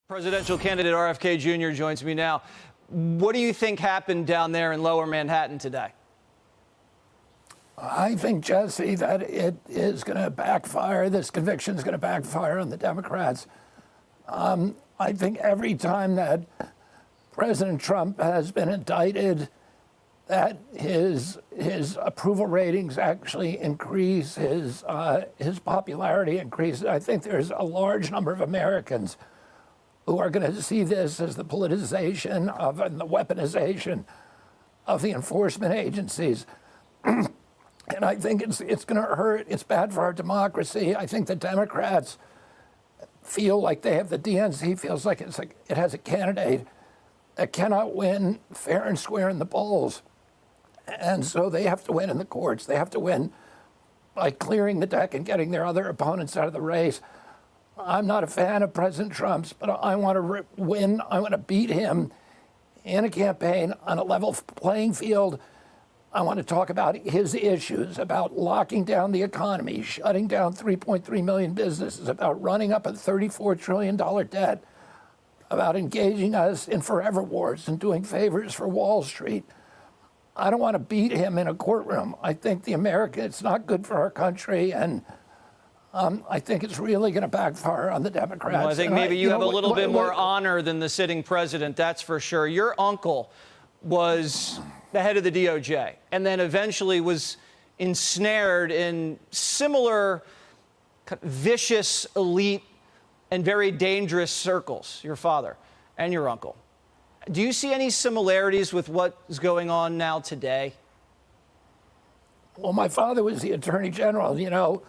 Presidential candidate RFK Jr. joins me now. What do you think happened down there in Lower Manhattan today? I think, Jesse, that it is going to backfire. This conviction is going to backfire on the Democrats. I think every time that President Trump has been indicted, that his approval ratings actually increase, his popularity increases. I think there's a large number of Americans who are going to see this as the politicization of and the weaponization of the enforcement agencies. And I think it's going to hurt. It's bad for our democracy. I think the Democrats feel like they have, the DNC feels like it has a candidate that cannot win fair and square in the polls. And so they have to win in the courts. They have to win by clearing the deck and getting their other opponents out of the race. I'm not a fan of President Trump's, but I want to win. I want to beat him in a campaign on a level playing field. I want to talk about his issues, about locking down the economy, shutting down 3.3 million businesses, about running up a $34 trillion debt, about engaging us in forever wars and doing favors for Wall Street. I don't want to beat him in a courtroom. I think it's not good for our country, and I think it's really going to backfire on the Democrats. Well, I think maybe you have a little bit more honor than the sitting president, that's for sure. Your uncle was the head of the DOJ and then eventually was ensnared in similar vicious, elite, and very dangerous circles, your father and your uncle. Do you see any similarities with what's going on now today? Well, my father was the Attorney General. You know,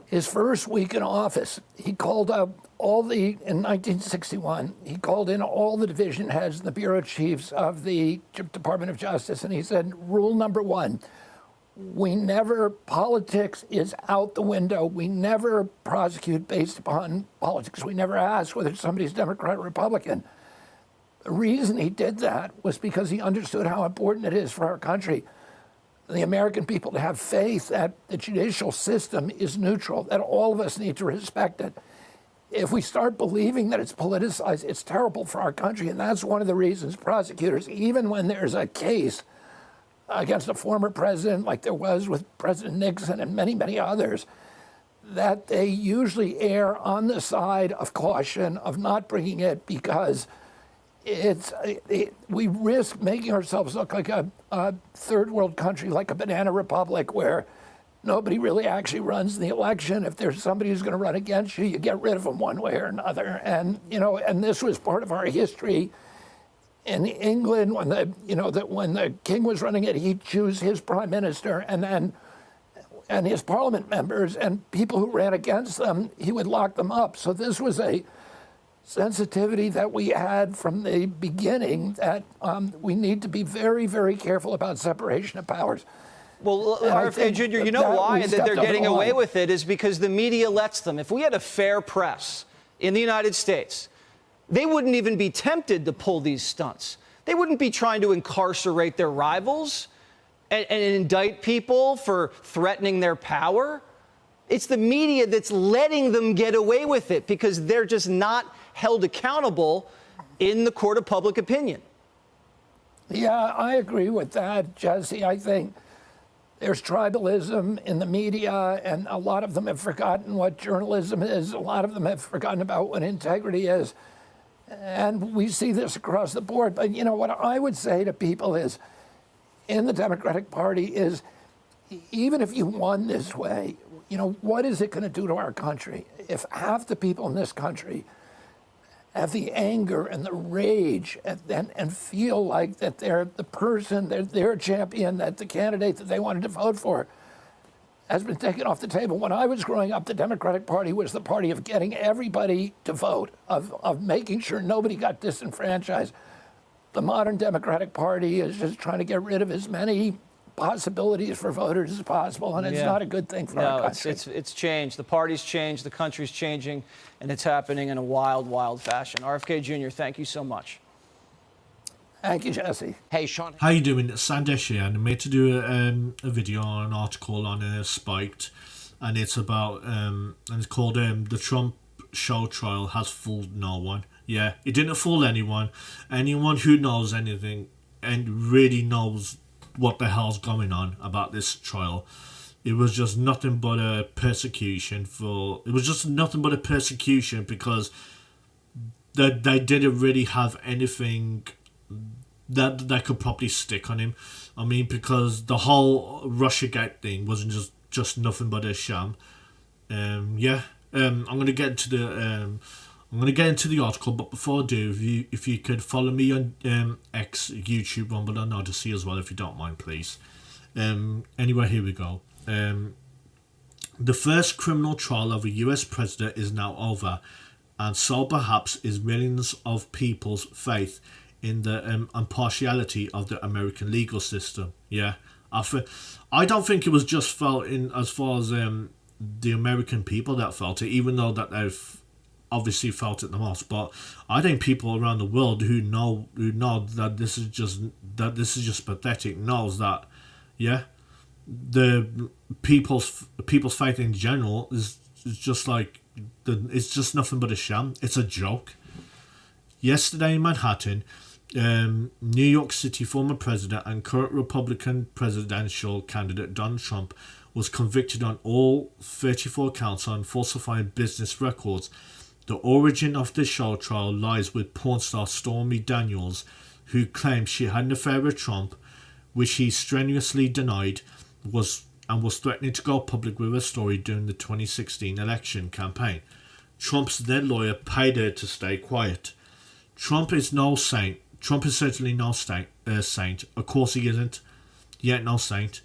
his first week in office, he called up in 1961, he called in all the division heads and the bureau chiefs of the Department of Justice, and he said, rule number one, politics is out the window. We never prosecute based upon politics. We never ask whether somebody's Democrat or Republican. The reason he did that was because he understood how important it is for our country, the American people, to have faith that the judicial system is neutral, that all of us need to respect it. If we start believing that it's politicized, it's terrible for our country. And that's one of the reasons prosecutors, even when there's a case against a former president, like there was with President Nixon and many, many others, that they usually err on the side of caution, of not bringing it, because we risk making ourselves look like a third world country, like a banana republic, where nobody really actually runs the election. If there's somebody who's going to run against you, you get rid of them one way or another. And and this was part of our history in England when the king was running it, he'd choose his prime minister and his parliament members, and people who ran against them, he would lock them up. So this was a sensitivity that we had from the beginning, that we need to be very, very careful about separation of powers. Well, RFK Jr., you know why that they're getting away with it is because the media lets them. If we had a fair press in the United States, they wouldn't even be tempted to pull these stunts. They wouldn't be trying to incarcerate their rivals and indict people for threatening their power. It's the media that's letting them get away with it because they're just not held accountable in the court of public opinion. Yeah, I agree with that, Jesse. I think there's tribalism in the media, and a lot of them have forgotten what journalism is. A lot of them have forgotten about what integrity is. And we see this across the board. But what I would say to people is, in the Democratic Party, is even if you won this way, what is it going to do to our country? If half the people in this country have the anger and the rage and feel like that they're the person, they're a champion, that the candidate that they wanted to vote for has been taken off the table. When I was growing up, the Democratic Party was the party of getting everybody to vote, of making sure nobody got disenfranchised. The modern Democratic Party is just trying to get rid of as many possibilities for voters as possible, and it's not a good thing for our country. It's changed. The party's changed, the country's changing, and it's happening in a wild, wild fashion. RFK Jr., thank you so much. Thank you, Jesse. Hey, Sean. How you doing? Sandesh here, and I'm made to do a video or an article on Spiked, and it's about and it's called the Trump show trial has fooled no one. Yeah, it didn't fool anyone. Anyone who knows anything and really knows what the hell's going on about this trial, it was just nothing but a persecution because they didn't really have anything that they could probably stick on him. I mean, because the whole Russiagate thing wasn't just nothing but a sham. I'm gonna get into the article, but before I do, if you could follow me on X, YouTube, Rumble, and Odyssey as well, if you don't mind, please. Anyway, here we go. The first criminal trial of a US president is now over, and so perhaps is millions of people's faith in the impartiality of the American legal system. Yeah, I don't think it was just felt in as far as the American people that felt it, even though that they've obviously felt it the most. But I think people around the world who know that this is just pathetic knows that, yeah, the people's faith in general is just like it's just nothing but a sham. It's a joke. Yesterday in Manhattan, New York City former president and current Republican presidential candidate Donald Trump was convicted on all 34 counts on falsifying business records. The origin of the show trial lies with porn star Stormy Daniels, who claimed she had an affair with Trump, which he strenuously denied, was threatening to go public with her story during the 2016 election campaign. Trump's then lawyer paid her to stay quiet. Trump is no saint. Trump is certainly no saint. Of course he isn't. Yet no saint.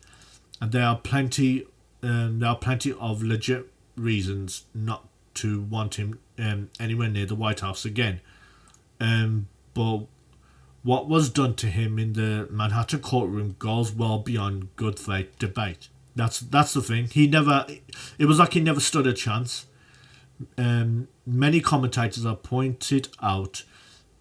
And there are plenty of legit reasons not to want him anywhere near the White House again. But what was done to him in the Manhattan courtroom goes well beyond good faith debate. That's the thing. It was like he never stood a chance. Many commentators have pointed out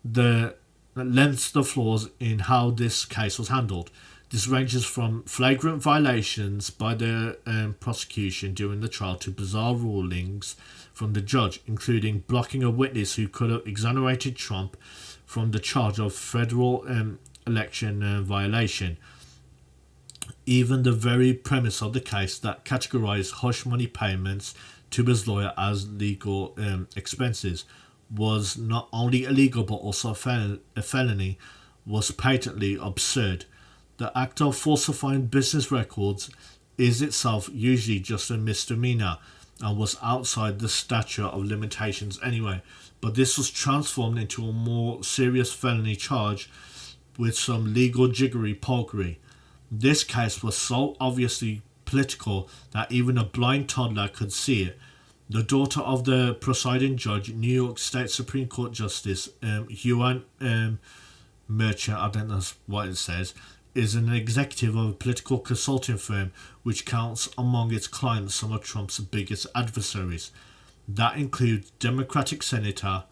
the lengths, the flaws in how this case was handled. This ranges from flagrant violations by the prosecution during the trial to bizarre rulings from the judge, including blocking a witness who could have exonerated Trump from the charge of federal election violation. Even the very premise of the case that categorized hush money payments to his lawyer as legal expenses was not only illegal but also a felony was patently absurd. The act of falsifying business records is itself usually just a misdemeanor and was outside the statute of limitations anyway, but this was transformed into a more serious felony charge with some legal jiggery-pokery. This case was so obviously political that even a blind toddler could see it. The daughter of the presiding judge, New York State Supreme Court Justice Huan Merchant, I think that's what it says, is an executive of a political consulting firm which counts among its clients some of Trump's biggest adversaries. That includes Democratic Senator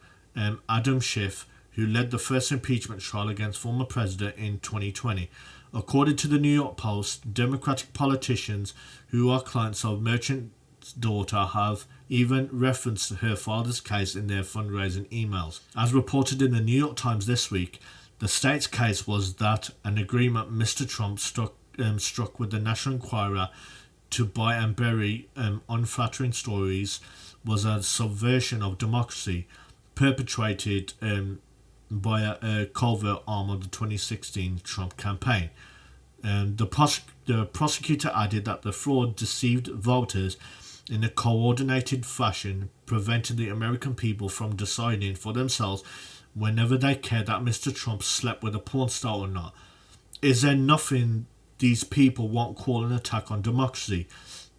Adam Schiff, who led the first impeachment trial against former president in 2020. According to the New York Post, Democratic politicians who are clients of Merchant's daughter have even referenced her father's case in their fundraising emails. As reported in the New York Times this week, the state's case was that an agreement Mr. Trump struck with the National Enquirer to buy and bury unflattering stories was a subversion of democracy perpetrated by a covert arm of the 2016 Trump campaign. The prosecutor added that the fraud deceived voters in a coordinated fashion, preventing the American people from deciding for themselves whenever they cared that Mr. Trump slept with a porn star or not. Is there nothing these people won't call an attack on democracy?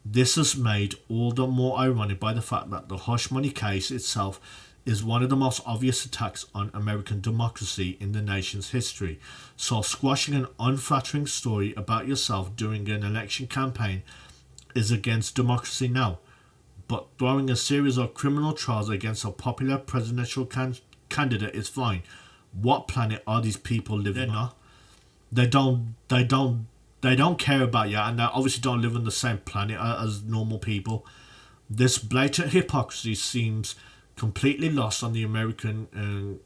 This is made all the more ironic by the fact that the hush money case itself is one of the most obvious attacks on American democracy in the nation's history. So squashing an unflattering story about yourself during an election campaign is against democracy now. But throwing a series of criminal trials against a popular presidential candidate is fine. What planet are these people living on? They don't care about you, and they obviously don't live on the same planet as normal people. This blatant hypocrisy seems completely lost on the American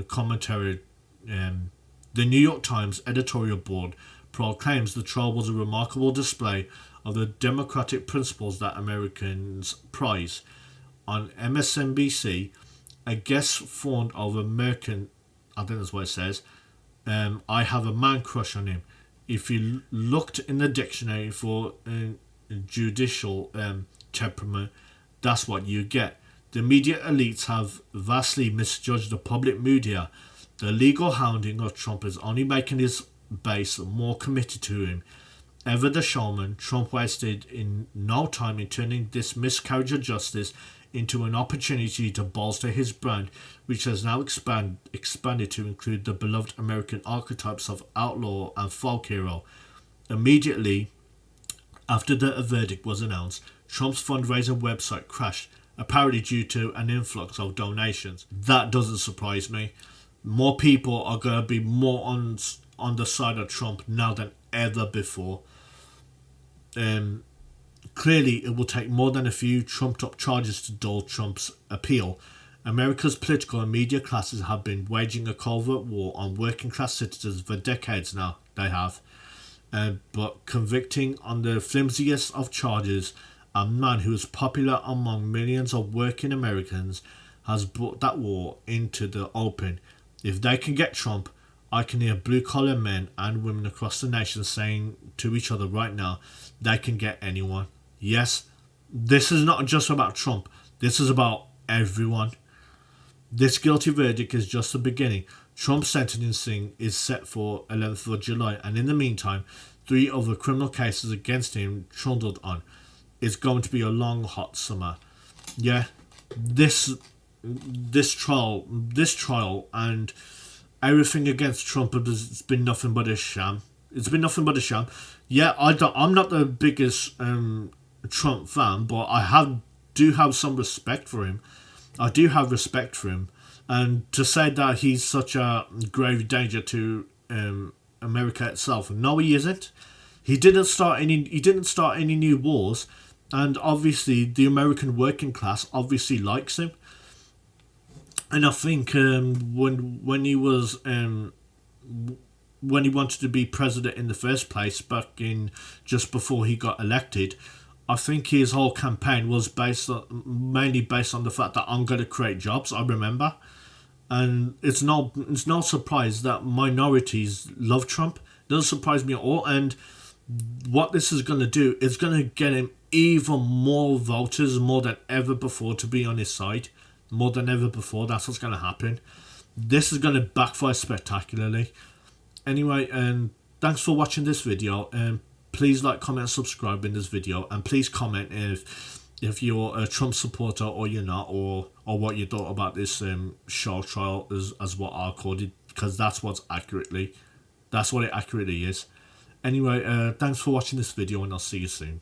commentary. The New York Times editorial board proclaims the trial was a remarkable display of the democratic principles that Americans prize. On MSNBC, a guest fond of American, I think that's what it says, I have a man crush on him. If you looked in the dictionary for judicial temperament, that's what you get. The media elites have vastly misjudged the public mood here. The legal hounding of Trump is only making his base more committed to him. Ever the showman, Trump wasted in no time in turning this miscarriage of justice into an opportunity to bolster his brand, which has now expanded to include the beloved American archetypes of outlaw and folk hero. Immediately after the verdict was announced, Trump's fundraising website crashed, apparently due to an influx of donations. That doesn't surprise me. More people are going to be more on the side of Trump now than ever before. Clearly, it will take more than a few trumped-up charges to dull Trump's appeal. America's political and media classes have been waging a covert war on working-class citizens for decades now. They have. But convicting on the flimsiest of charges a man who is popular among millions of working Americans has brought that war into the open. If they can get Trump, I can hear blue-collar men and women across the nation saying to each other right now, they can get anyone. Yes, this is not just about Trump. This is about everyone. This guilty verdict is just the beginning. Trump's sentencing is set for 11th of July, and in the meantime, 3 other criminal cases against him trundled on. It's going to be a long, hot summer. Yeah, this trial and everything against Trump has been nothing but a sham. It's been nothing but a sham. Yeah, I'm not the biggest Trump fan, but do have some respect for him. I do have respect for him, and to say that he's such a grave danger to America itself, no, he isn't. He didn't start any new wars, and obviously the American working class obviously likes him. And I think when he wanted to be president in the first place, back in just before he got elected, I think his whole campaign was mainly based on the fact that I'm going to create jobs. I remember, and it's no surprise that minorities love Trump. It doesn't surprise me at all. And what this is going to do is going to get him even more voters, more than ever before, to be on his side. More than ever before, that's what's going to happen. This is going to backfire spectacularly. Anyway, thanks for watching this video. Please like, comment, subscribe in this video, and please comment if you're a Trump supporter or you're not, or what you thought about this show trial as what I called it, because that's what it accurately is. Anyway, thanks for watching this video, and I'll see you soon.